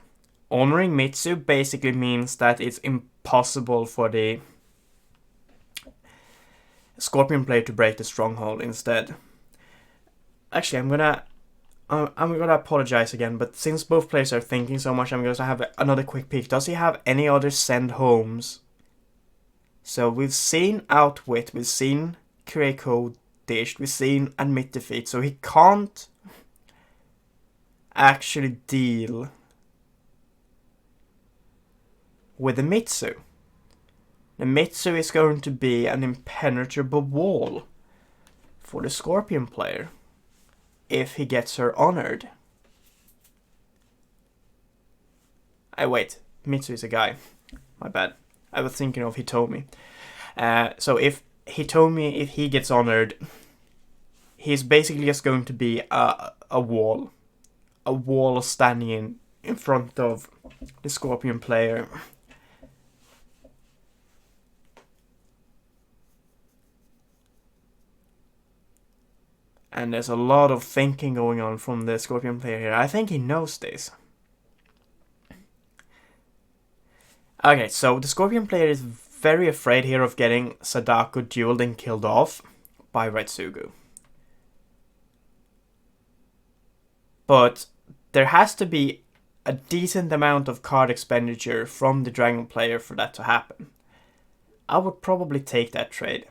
honoring Mitsu basically means that it's impossible for the Scorpion player to break the stronghold instead. Actually, I'm gonna apologize again, but since both players are thinking so much, I'm gonna have another quick peek. Does he have any other send homes? So we've seen Outwit, we've seen Kureko dished, we've seen Admit Defeat, so he can't actually deal with the Mitsu. The Mitsu is going to be an impenetrable wall for the Scorpion player if he gets her honored. Wait, Mitsu is a guy. My bad. I was thinking of Hitomi. So if Hitomi, if he gets honored, he's basically just going to be a wall. A wall standing in front of the Scorpion player. And there's a lot of thinking going on from the Scorpion player here. I think he knows this. Okay, so the Scorpion player is very afraid here of getting Sadako dueled and killed off by Retsugu. But there has to be a decent amount of card expenditure from the Dragon player for that to happen. I would probably take that trade.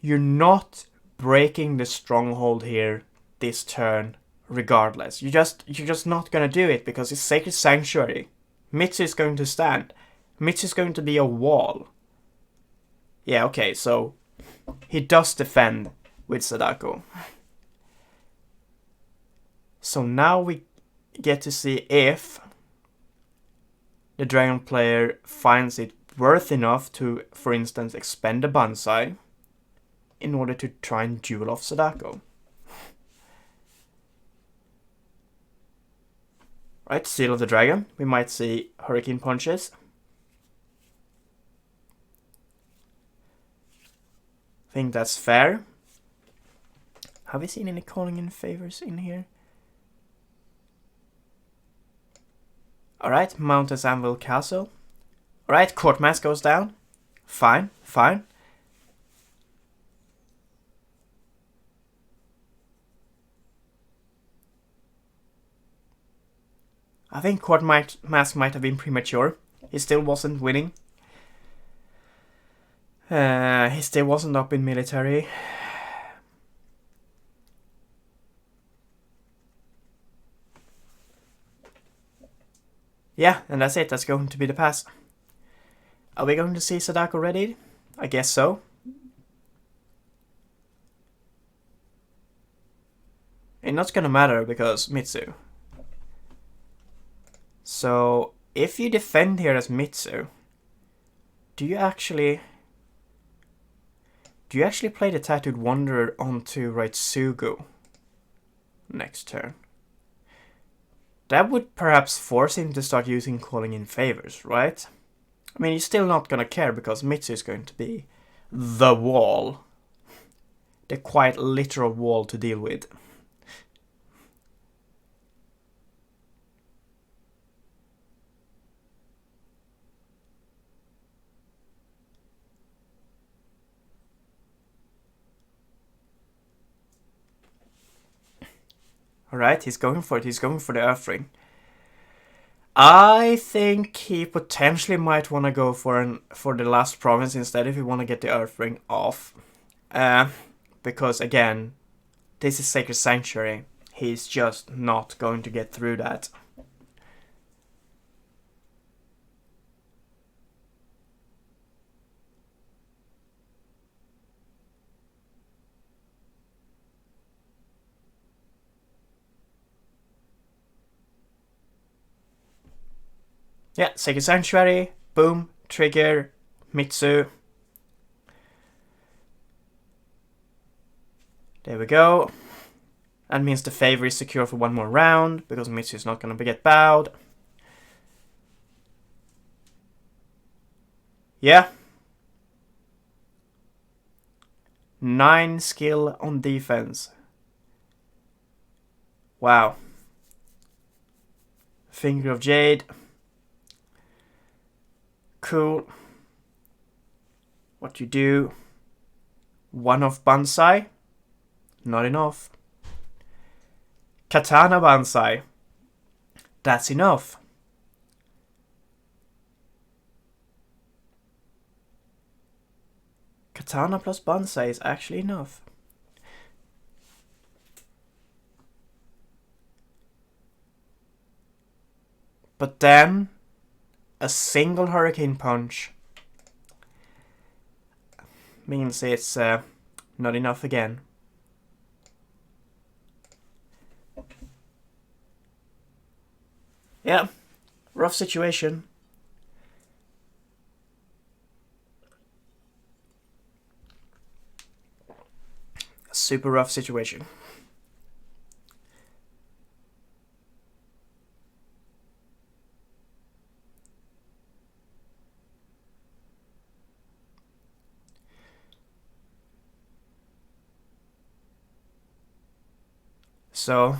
You're not breaking the stronghold here this turn regardless. You're just not gonna do it because it's Sacred Sanctuary. Mitsu is going to stand. Mitsu is going to be a wall. Yeah, okay, so he does defend with Sadako. So now we get to see if the Dragon player finds it worth enough to, for instance, expend a Banzai in order to try and duel off Sadako. Right, Seal of the Dragon. We might see Hurricane Punches. I think that's fair. Have we seen any calling in favors in here? Alright, Mountain's Anvil Castle. Alright, Court Mass goes down. Fine, fine. I think Court Mass might have been premature. He still wasn't winning. He still wasn't up in military. Yeah, and that's it. That's going to be the pass. Are we going to see Sadako ready? I guess so. It's not gonna matter because Mitsu. So, if you defend here as Mitsu, do you actually play the Tattooed Wanderer onto Retsugu next turn? That would perhaps force him to start using Calling in Favors, right? I mean, he's still not gonna care because Mitsu is going to be the wall. The quite literal wall to deal with. Alright, he's going for it. He's going for the Earth Ring. I think he potentially might want to go for the last province instead if he want to get the Earth Ring off. Because again, this is Sacred Sanctuary. He's just not going to get through that. Yeah, Sacred Sanctuary, boom, trigger, Mitsu. There we go. That means the favor is secure for one more round, because Mitsu is not going to get bowed. Yeah. 9 skill on defense. Wow. Finger of Jade. Cool. What you do? 1 off Banzai. Not enough. Katana Banzai. That's enough. Katana plus Banzai is actually enough. But then a single Hurricane Punch means it's not enough again. Yeah, rough situation. Super rough situation. So,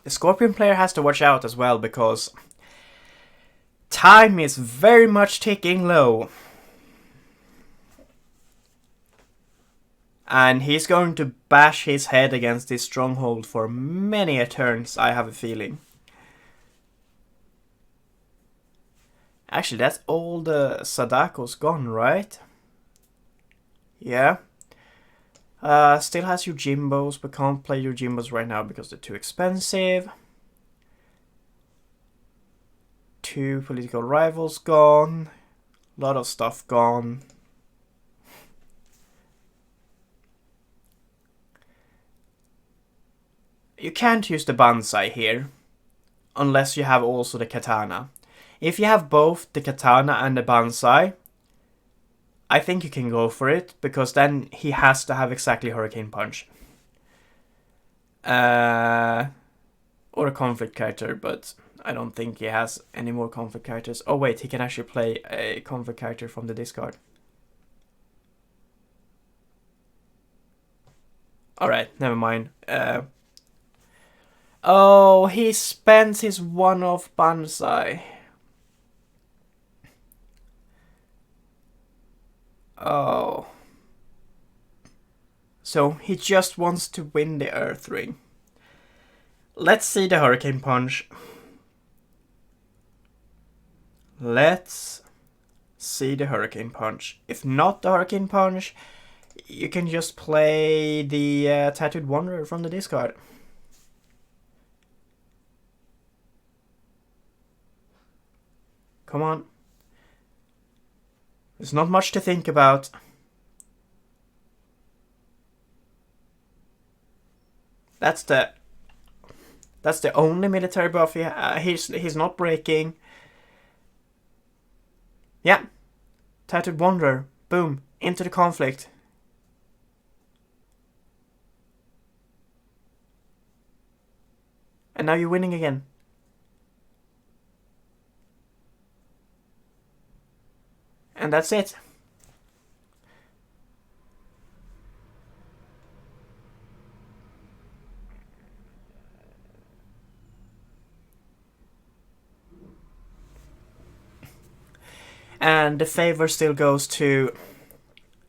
the Scorpion player has to watch out as well, because time is very much ticking low. And he's going to bash his head against this stronghold for many a turns, I have a feeling. Actually, that's all the Sadako's gone, right? Yeah. Still has your Jimbos, but can't play your Jimbos right now because they're too expensive. 2 political rivals gone. A lot of stuff gone. You can't use the Banzai here, unless you have also the Katana. If you have both the Katana and the Banzai, I think you can go for it, because then he has to have exactly Hurricane Punch. Or a conflict character, but I don't think he has any more conflict characters. Oh wait, he can actually play a conflict character from the discard. Alright, never mind. Oh, he spends his 1-off Banzai. Oh. So he just wants to win the Earth Ring. Let's see the Hurricane Punch. Let's see the Hurricane Punch. If not the Hurricane Punch, you can just play the Tattooed Wanderer from the discard. Come on. There's not much to think about. That's the only military buff he's not breaking. Yeah. Tattooed Wanderer. Boom. Into the conflict. And now you're winning again. And that's it. And the favor still goes to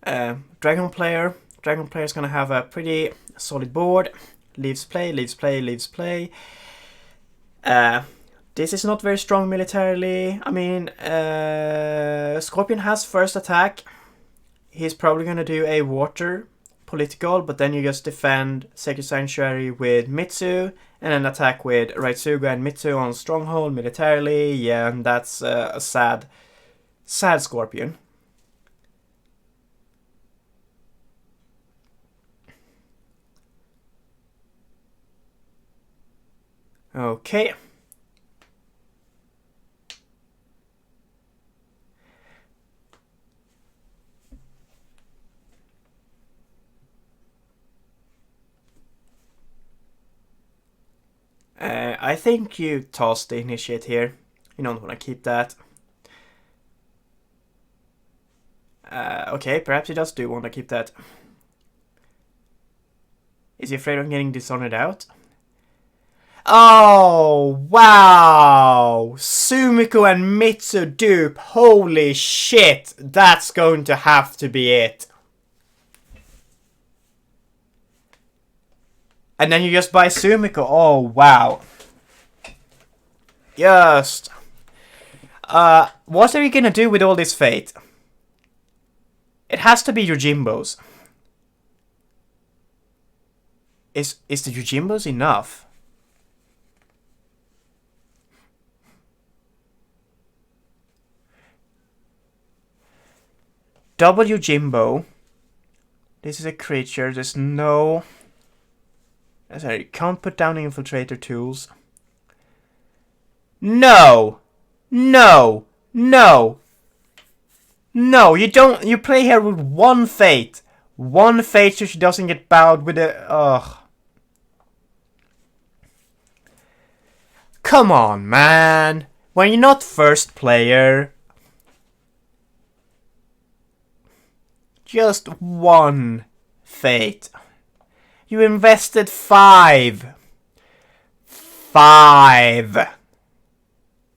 Dragon Player. Dragon Player is going to have a pretty solid board. Leaves play, leaves play, leaves play. This is not very strong militarily. I mean, Scorpion has first attack. He's probably going to do a water political, but then you just defend Sacred Sanctuary with Mitsu, and then attack with Raitsuga and Mitsu on Stronghold militarily. Yeah, and that's a sad Scorpion. Okay. I think you toss the initiate here. You don't want to keep that. Okay, perhaps he does do want to keep that. Is he afraid of getting dishonored out? Oh, wow! Sumiko and Mitsu dupe. Holy shit! That's going to have to be it. And then you just buy Sumiko. Oh, wow. Just. What are you gonna do with all this fate? It has to be Yojimbo's. Is the Yojimbo's enough? Double Yojimbo. This is a creature. There's no... Sorry, you can't put down infiltrator tools. No! No! No! No, you don't... You play here with one fate. One fate so she doesn't get bowed with a... Ugh. Come on, man. When you're not first player... Just one fate. You invested 5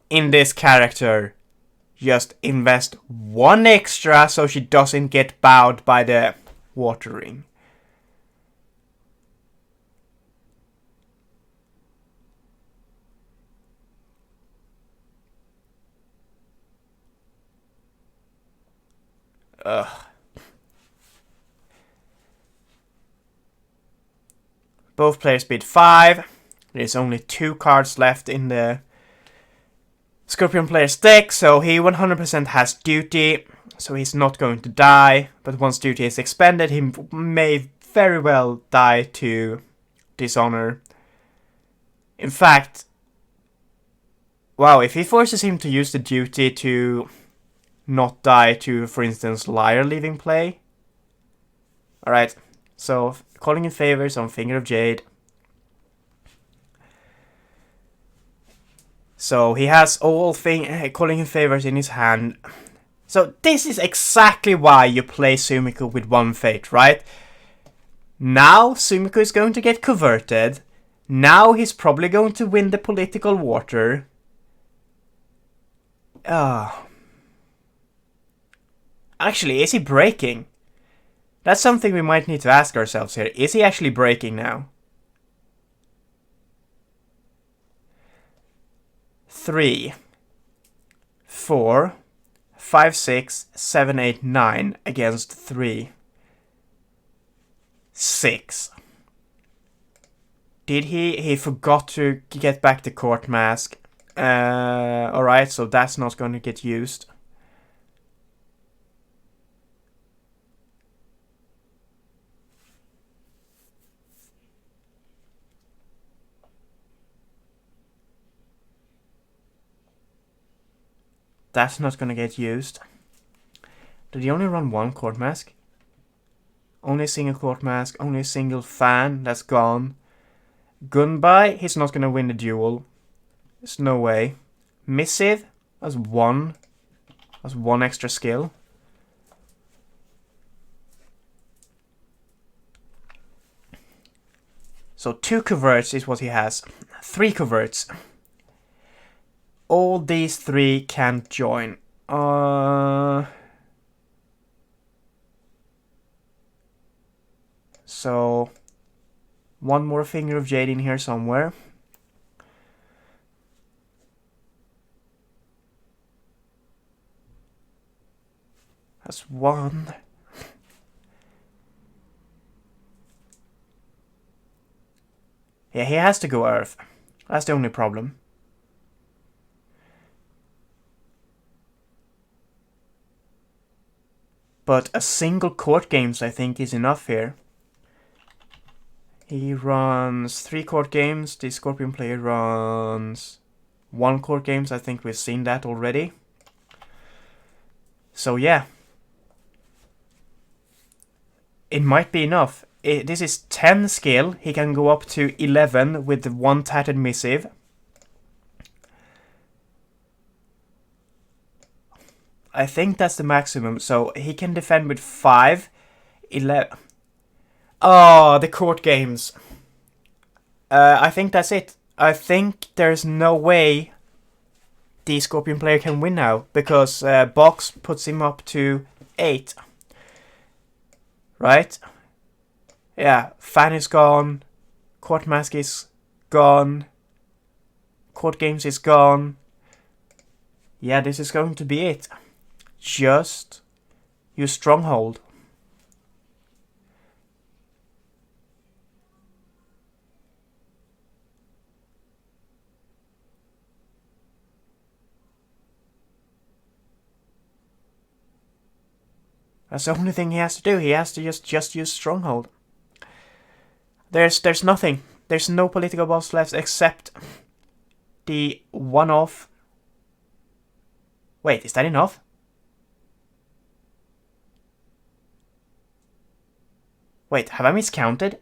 in this character. Just invest 1 extra so she doesn't get bowed by the watering. Ugh. Both players bid 5. There's only 2 cards left in the Scorpion player's deck, so he 100% has duty, so he's not going to die. But once duty is expended, he may very well die to dishonor. In fact, wow, if he forces him to use the duty to not die to, for instance, Liar leaving play. Alright, so calling in favors on Finger of Jade. So he has all calling in favors in his hand. So this is exactly why you play Sumiko with 1 fate, right? Now Sumiko is going to get converted. Now he's probably going to win the political water. Actually, is he breaking? That's something we might need to ask ourselves here. Is he actually breaking now? 3, 4, 5, 6, 7, 8, 9 against 3, 6. Did he forgot to get back the court mask. Alright, so that's not going to get used. That's not gonna get used. Did he only run 1 court mask? Only a single court mask, only a single fan, that's gone. Gunbai, he's not gonna win the duel. There's no way. Missive, that's 1. That's 1 extra skill. So 2 coverts is what he has. 3 coverts. All these 3 can't join. So One more Finger of Jade in here somewhere. That's one. Yeah, he has to go Earth. That's the only problem. But a single court games, I think, is enough here. He runs 3 court games. The Scorpion player runs 1 court games. I think we've seen that already. So yeah. It might be enough. This is 10 skill. He can go up to 11 with the 1 Tattered Missive. I think that's the maximum. So he can defend with 5. 11. Oh, the court games. I think that's it. I think there's no way the Scorpion player can win now. Because Box puts him up to 8. Right? Yeah, Fan is gone. Court Mask is gone. Court Games is gone. Yeah, this is going to be it. Just use Stronghold. That's the only thing he has to do. He has to just use Stronghold. There's nothing. There's no political boss left except the one-off. Wait, is that enough? Wait, have I miscounted?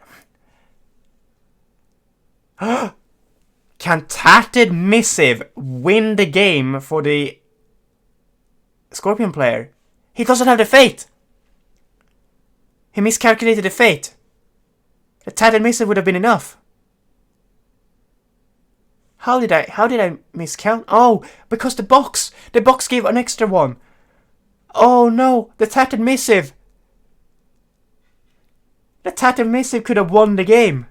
Can Tattered Missive win the game for the Scorpion player? He doesn't have the fate! He miscalculated the fate. The Tattered Missive would have been enough. How did I miscount? Oh, because the box gave an extra one. Oh no, the Tattered Missive. The Tattered Missive could have won the game.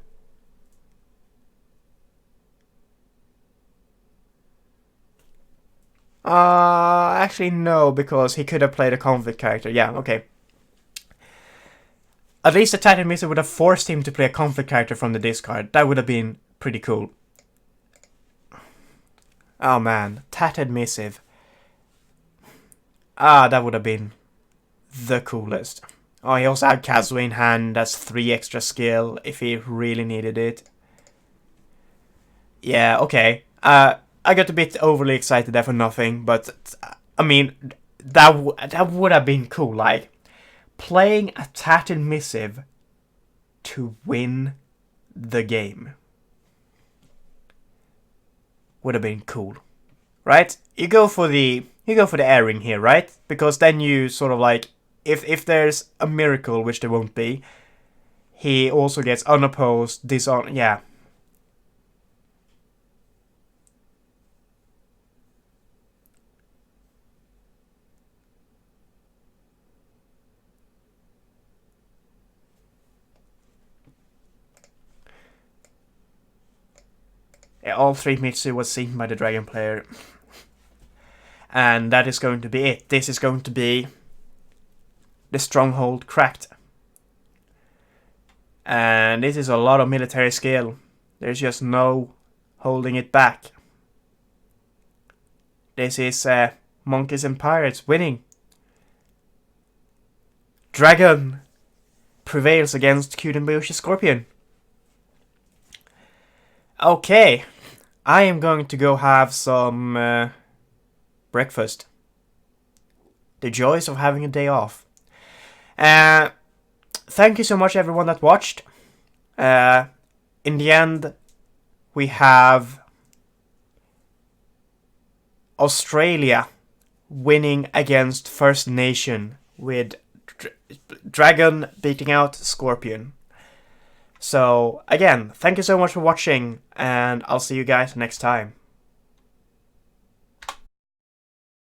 Actually no, because he could have played a conflict character. Yeah, okay. At least the Tattered Missive would have forced him to play a conflict character from the discard. That would have been pretty cool. Oh man, Tattered Missive. That would have been the coolest. Oh, he also had Kazuya in hand. That's 3 extra skill if he really needed it. Yeah, okay. I got a bit overly excited there for nothing, but I mean, that would have been cool. Like, playing a Tattered Missive to win the game would have been cool, right? You go for the airing here, right? Because then you sort of like, if there's a miracle, which there won't be, he also gets unopposed, dishonor. Yeah. All 3 Mitsu was seen by the Dragon player. And that is going to be it. This is going to be the Stronghold cracked. And this is a lot of military skill. There's just no holding it back. This is Monkeys and Pirates winning. Dragon prevails against Kyudenboyoshi Scorpion. Okay, I am going to go have some breakfast. The joys of having a day off. Thank you so much everyone that watched. In the end, we have Australia winning against FirstNation with Dragon beating out Scorpion. So, again, thank you so much for watching, and I'll see you guys next time.